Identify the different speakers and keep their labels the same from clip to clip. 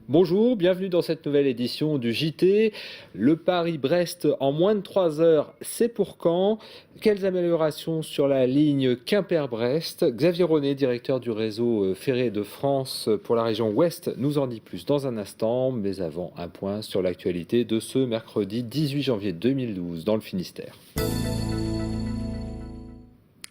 Speaker 1: Bonjour, bienvenue dans cette nouvelle édition du JT. Le Paris-Brest en moins de 3 heures, c'est pour quand? Quelles améliorations sur la ligne Quimper-Brest? Xavier Ronet, directeur du réseau ferré de France pour la région Ouest, nous en dit plus dans un instant. Mais avant, un point sur l'actualité de ce mercredi 18 janvier 2012 dans le Finistère.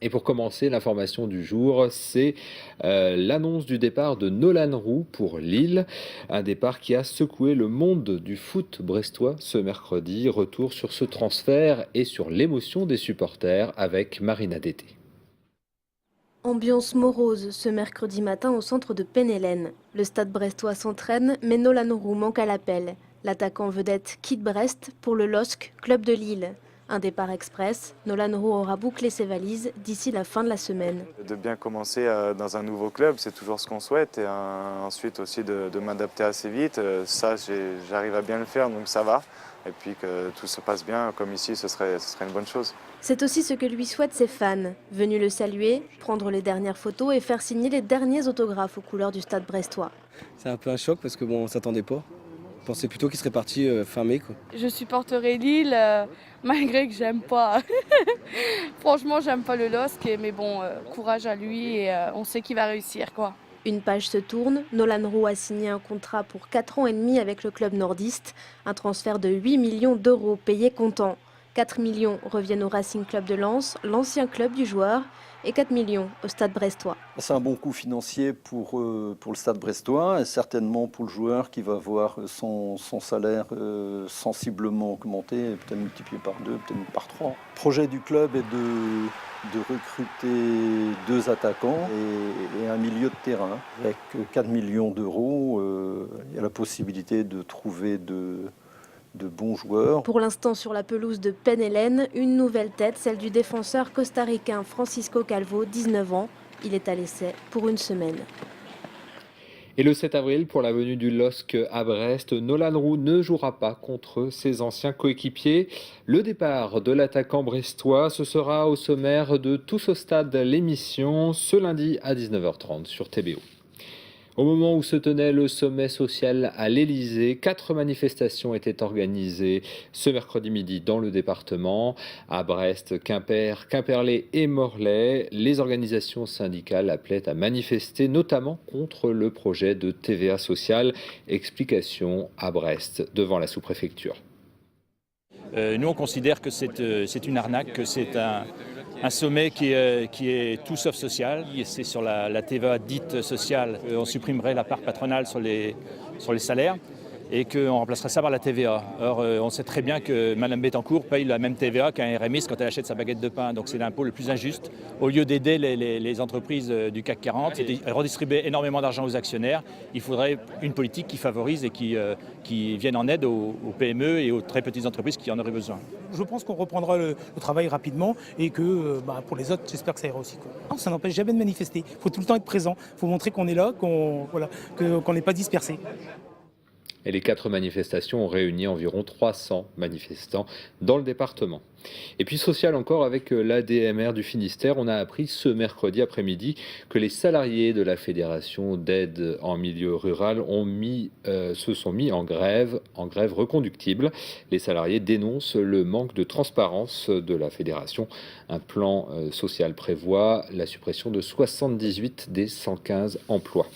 Speaker 1: Et pour commencer, l'information du jour, c'est l'annonce du départ de Nolan Roux pour Lille. Un départ qui a secoué le monde du foot brestois ce mercredi. Retour sur ce transfert et sur l'émotion des supporters avec Marina Dété.
Speaker 2: Ambiance morose ce mercredi matin au centre de Penn-Hélène. Le stade brestois s'entraîne, mais Nolan Roux manque à l'appel. L'attaquant vedette quitte Brest pour le LOSC, club de Lille. Un départ express, Nolan Roux aura bouclé ses valises d'ici la fin de la semaine.
Speaker 3: De bien commencer dans un nouveau club, c'est toujours ce qu'on souhaite. Et ensuite aussi de m'adapter assez vite. Ça, j'arrive à bien le faire, donc ça va. Et puis que tout se passe bien, comme ici, ce serait une bonne chose.
Speaker 2: C'est aussi ce que lui souhaitent ses fans. Venus le saluer, prendre les dernières photos et faire signer les derniers autographes aux couleurs du stade brestois.
Speaker 4: C'est un peu un choc parce que bon, on ne s'attendait pas. Je pensais plutôt qu'il serait parti fin mai, quoi.
Speaker 5: Je supporterai Lille, malgré que j'aime pas. Franchement, j'aime pas le LOSC, mais bon, courage à lui et on sait qu'il va réussir, quoi.
Speaker 2: Une page se tourne, Nolan Roux a signé un contrat pour 4 ans et demi avec le club nordiste, un transfert de 8 millions d'euros payé comptant. 4 millions reviennent au Racing Club de Lens, l'ancien club du joueur, et 4 millions au Stade brestois.
Speaker 6: C'est un bon coup financier pour le Stade brestois et certainement pour le joueur qui va voir son salaire sensiblement augmenter, peut-être multiplié par 2, peut-être par 3. Le projet du club est de recruter 2 attaquants et un milieu de terrain. Avec 4 millions d'euros, il y a la possibilité de trouver de bons joueurs.
Speaker 2: Pour l'instant, sur la pelouse de Penn-Hélène, une nouvelle tête, celle du défenseur costaricain Francisco Calvo, 19 ans. Il est à l'essai pour une semaine.
Speaker 1: Et le 7 avril, pour la venue du LOSC à Brest, Nolan Roux ne jouera pas contre ses anciens coéquipiers. Le départ de l'attaquant brestois, ce sera au sommaire de Tous au stade, l'émission, ce lundi à 19h30 sur TBO. Au moment où se tenait le sommet social à l'Élysée, 4 manifestations étaient organisées ce mercredi midi dans le département. À Brest, Quimper, Quimperlé et Morlaix, les organisations syndicales appelaient à manifester, notamment contre le projet de TVA sociale. Explication à Brest devant la sous-préfecture.
Speaker 7: Nous, on considère que c'est une arnaque, que c'est un sommet qui est tout sauf social. C'est sur la TVA dite sociale. On supprimerait la part patronale sur les salaires et qu'on remplacerait ça par la TVA. Or, on sait très bien que Mme Bettencourt paye la même TVA qu'un RMiste quand elle achète sa baguette de pain. Donc c'est l'impôt le plus injuste. Au lieu d'aider les entreprises du CAC 40 et de redistribuer énormément d'argent aux actionnaires, il faudrait une politique qui favorise et qui vienne en aide aux PME et aux très petites entreprises qui en auraient besoin.
Speaker 8: Je pense qu'on reprendra le travail rapidement et que pour les autres, j'espère que ça ira aussi, quoi. Non, ça n'empêche jamais de manifester. Il faut tout le temps être présent. Il faut montrer qu'on est là, qu'on n'est pas dispersé.
Speaker 1: Et les 4 manifestations ont réuni environ 300 manifestants dans le département. Et puis social encore avec l'ADMR du Finistère, on a appris ce mercredi après-midi que les salariés de la Fédération d'aide en milieu rural se sont mis en grève reconductible. Les salariés dénoncent le manque de transparence de la fédération. Un plan social prévoit la suppression de 78 des 115 emplois.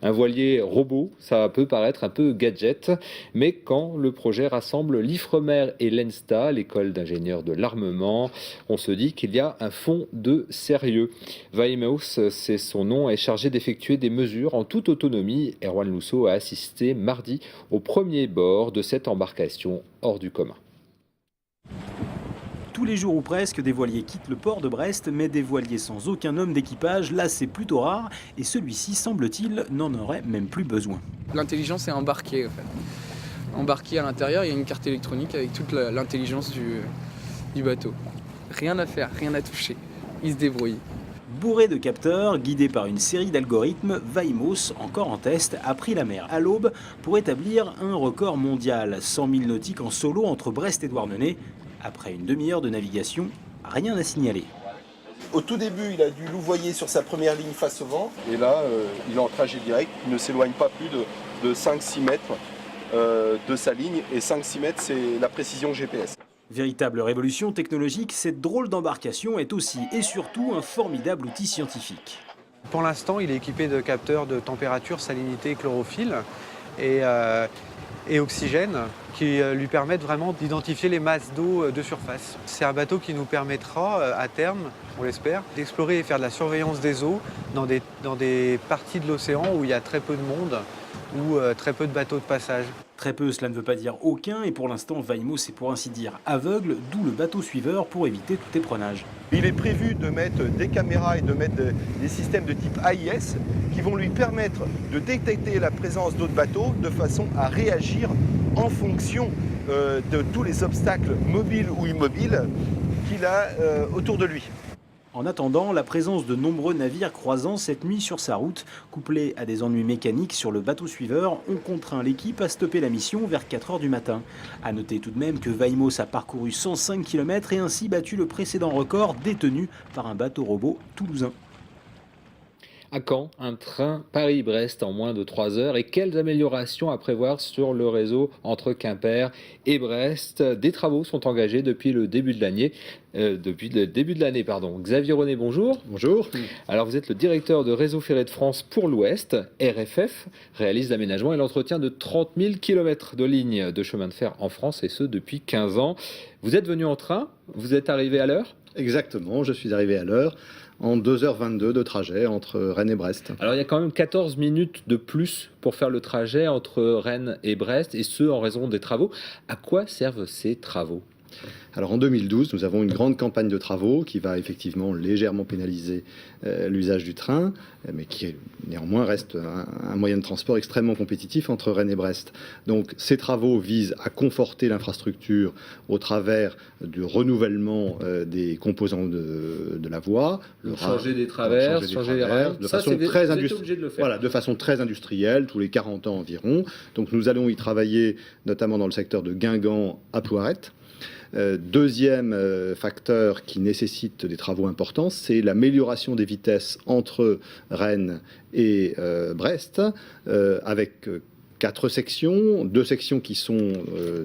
Speaker 1: Un voilier robot, ça peut paraître un peu gadget, mais quand le projet rassemble l'Ifremer et l'ENSTA, l'école d'ingénieurs de l'armement, on se dit qu'il y a un fond de sérieux. Weymouth, c'est son nom, est chargé d'effectuer des mesures en toute autonomie. Erwan Lousseau a assisté mardi au premier bord de cette embarcation hors du commun.
Speaker 9: Tous les jours ou presque, des voiliers quittent le port de Brest, mais des voiliers sans aucun homme d'équipage, là c'est plutôt rare, et celui-ci, semble-t-il, n'en aurait même plus besoin.
Speaker 10: L'intelligence est embarquée, en fait. Embarquée à l'intérieur, il y a une carte électronique avec toute l'intelligence du bateau. Rien à faire, rien à toucher. Il se débrouille.
Speaker 9: Bourré de capteurs, guidé par une série d'algorithmes, Vaimos, encore en test, a pris la mer à l'aube pour établir un record mondial. 100 000 nautiques en solo entre Brest et Douarnenez. Après une demi-heure de navigation, rien à signaler.
Speaker 11: Au tout début, il a dû louvoyer sur sa première ligne face au vent. Et là, il est en trajet direct. Il ne s'éloigne pas plus de 5-6 mètres de sa ligne. Et 5-6 mètres, c'est la précision GPS.
Speaker 9: Véritable révolution technologique, cette drôle d'embarcation est aussi et surtout un formidable outil scientifique.
Speaker 12: Pour l'instant, il est équipé de capteurs de température, salinité, chlorophylle et oxygène qui lui permettent vraiment d'identifier les masses d'eau de surface. C'est un bateau qui nous permettra à terme, on l'espère, d'explorer et faire de la surveillance des eaux dans des parties de l'océan où il y a très peu de monde ou très peu de bateaux de passage.
Speaker 9: Très peu, cela ne veut pas dire aucun, et pour l'instant, Vaimos est pour ainsi dire aveugle, d'où le bateau suiveur pour éviter tout éprenage.
Speaker 11: Il est prévu de mettre des caméras et de mettre des systèmes de type AIS qui vont lui permettre de détecter la présence d'autres bateaux de façon à réagir en fonction de tous les obstacles mobiles ou immobiles qu'il a autour de lui.
Speaker 9: En attendant, la présence de nombreux navires croisant cette nuit sur sa route, couplée à des ennuis mécaniques sur le bateau suiveur, ont contraint l'équipe à stopper la mission vers 4 h du matin. A noter tout de même que Vaimos a parcouru 105 km et ainsi battu le précédent record détenu par un bateau robot toulousain.
Speaker 1: À quand un train Paris-Brest en moins de 3 heures et quelles améliorations à prévoir sur le réseau entre Quimper et Brest? Des travaux sont engagés depuis le début de l'année. Xavier René, bonjour.
Speaker 13: Bonjour.
Speaker 1: Alors vous êtes le directeur de Réseau Ferré de France pour l'Ouest. RFF réalise l'aménagement et l'entretien de 30 000 km de lignes de chemin de fer en France et ce depuis 15 ans. Vous êtes venu en train, vous êtes arrivé à l'heure?
Speaker 13: Exactement, je suis arrivé à l'heure. En 2h22 de trajet entre Rennes et Brest.
Speaker 1: Alors il y a quand même 14 minutes de plus pour faire le trajet entre Rennes et Brest, et ce en raison des travaux. À quoi servent ces travaux ?
Speaker 13: Alors en 2012, nous avons une grande campagne de travaux qui va effectivement légèrement pénaliser l'usage du train, mais qui néanmoins reste un moyen de transport extrêmement compétitif entre Rennes et Brest. Donc ces travaux visent à conforter l'infrastructure au travers du renouvellement des composants de la voie.
Speaker 1: Changer des travers, changer les rails.
Speaker 13: De façon très industrielle. Voilà, de façon très industrielle, tous les 40 ans environ. Donc nous allons y travailler notamment dans le secteur de Guingamp à Ploirette. Deuxième facteur qui nécessite des travaux importants, c'est l'amélioration des vitesses entre Rennes et Brest, avec 4 sections, 2 sections qui sont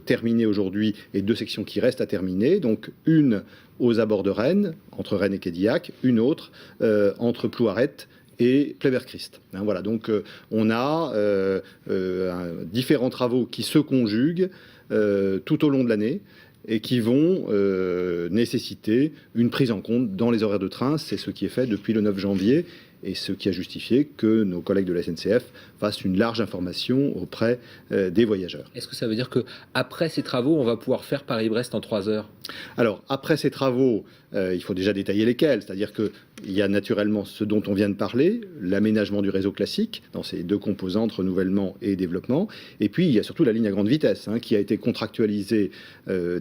Speaker 13: terminées aujourd'hui et 2 sections qui restent à terminer. Donc une aux abords de Rennes, entre Rennes et Quédillac, une autre entre Ploirette et Pleyber-Christ. Voilà, donc on a différents travaux qui se conjuguent tout au long de l'année et qui vont nécessiter une prise en compte dans les horaires de train. C'est ce qui est fait depuis le 9 janvier et ce qui a justifié que nos collègues de la SNCF fassent une large information auprès des voyageurs.
Speaker 1: Est-ce que ça veut dire qu'après ces travaux, on va pouvoir faire Paris-Brest en 3 heures ?
Speaker 13: Alors, après ces travaux, il faut déjà détailler lesquels. C'est-à-dire qu'il y a naturellement ce dont on vient de parler, l'aménagement du réseau classique, dans ses 2 composantes, renouvellement et développement. Et puis, il y a surtout la ligne à grande vitesse, qui a été contractualisée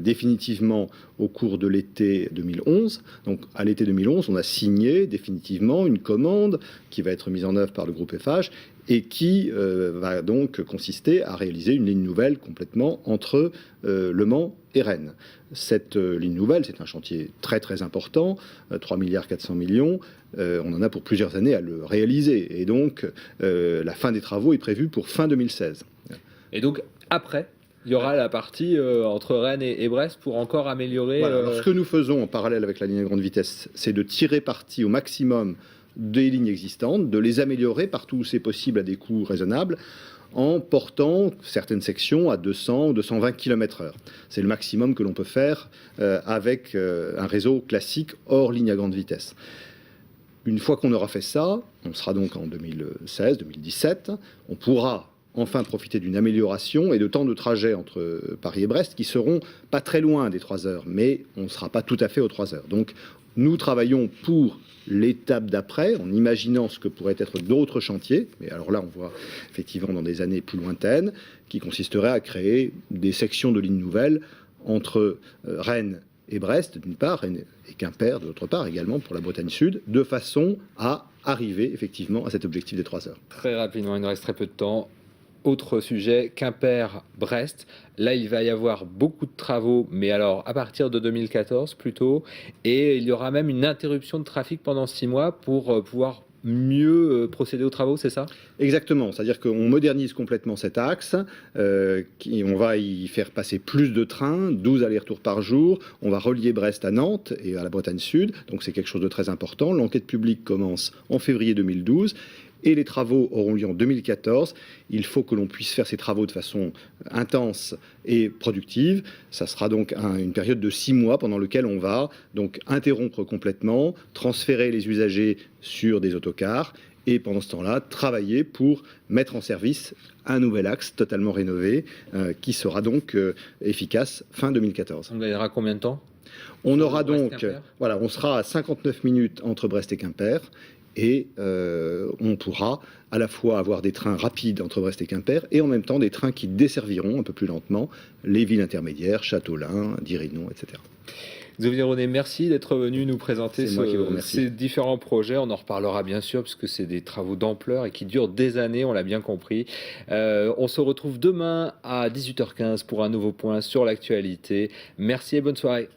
Speaker 13: définitivement au cours de l'été 2011. Donc, à l'été 2011, on a signé définitivement une commande qui va être mise en œuvre par le groupe Eiffage et qui va donc consister à réaliser une ligne nouvelle complètement entre Le Mans et Rennes. Cette ligne nouvelle, c'est un chantier très très important, 3,4 milliards. On en a pour plusieurs années à le réaliser. Et donc, la fin des travaux est prévue pour fin 2016.
Speaker 1: Et donc, après, il y aura la partie entre Rennes et Brest pour encore améliorer...
Speaker 13: Voilà. Alors, ce que nous faisons en parallèle avec la ligne à grande vitesse, c'est de tirer parti au maximum des lignes existantes, de les améliorer partout où c'est possible à des coûts raisonnables, en portant certaines sections à 200 ou 220 km/h. C'est le maximum que l'on peut faire avec un réseau classique hors ligne à grande vitesse. Une fois qu'on aura fait ça, on sera donc en 2016-2017, on pourra enfin profiter d'une amélioration et de temps de trajet entre Paris et Brest qui seront pas très loin des 3 heures, mais on ne sera pas tout à fait aux 3 heures. Donc nous travaillons pour l'étape d'après, en imaginant ce que pourraient être d'autres chantiers, mais alors là on voit effectivement dans des années plus lointaines, qui consisteraient à créer des sections de lignes nouvelles entre Rennes et Brest d'une part, et Quimper d'autre part également pour la Bretagne Sud, de façon à arriver effectivement à cet objectif des 3 heures.
Speaker 1: Très rapidement, il nous reste très peu de temps. Autre sujet, Quimper-Brest. Là, il va y avoir beaucoup de travaux, mais alors à partir de 2014 plutôt. Et il y aura même une interruption de trafic pendant 6 mois pour pouvoir mieux procéder aux travaux, c'est ça?
Speaker 13: Exactement, c'est-à-dire qu'on modernise complètement cet axe, on va y faire passer plus de trains, 12 allers-retours par jour, on va relier Brest à Nantes et à la Bretagne Sud, donc c'est quelque chose de très important. L'enquête publique commence en février 2012. Et les travaux auront lieu en 2014. Il faut que l'on puisse faire ces travaux de façon intense et productive. Ça sera donc une période de 6 mois pendant laquelle on va donc interrompre complètement, transférer les usagers sur des autocars et pendant ce temps-là, travailler pour mettre en service un nouvel axe totalement rénové qui sera donc efficace fin 2014.
Speaker 1: On gagnera combien de temps?
Speaker 13: On aura donc, voilà, on sera à 59 minutes entre Brest et Quimper. Et on pourra à la fois avoir des trains rapides entre Brest et Quimper et en même temps des trains qui desserviront un peu plus lentement les villes intermédiaires, Châteaulin, Dirinon, etc.
Speaker 1: Xavier René, merci d'être venu nous présenter ces différents projets. On en reparlera bien sûr parce que c'est des travaux d'ampleur et qui durent des années, on l'a bien compris. On se retrouve demain à 18h15 pour un nouveau point sur l'actualité. Merci et bonne soirée.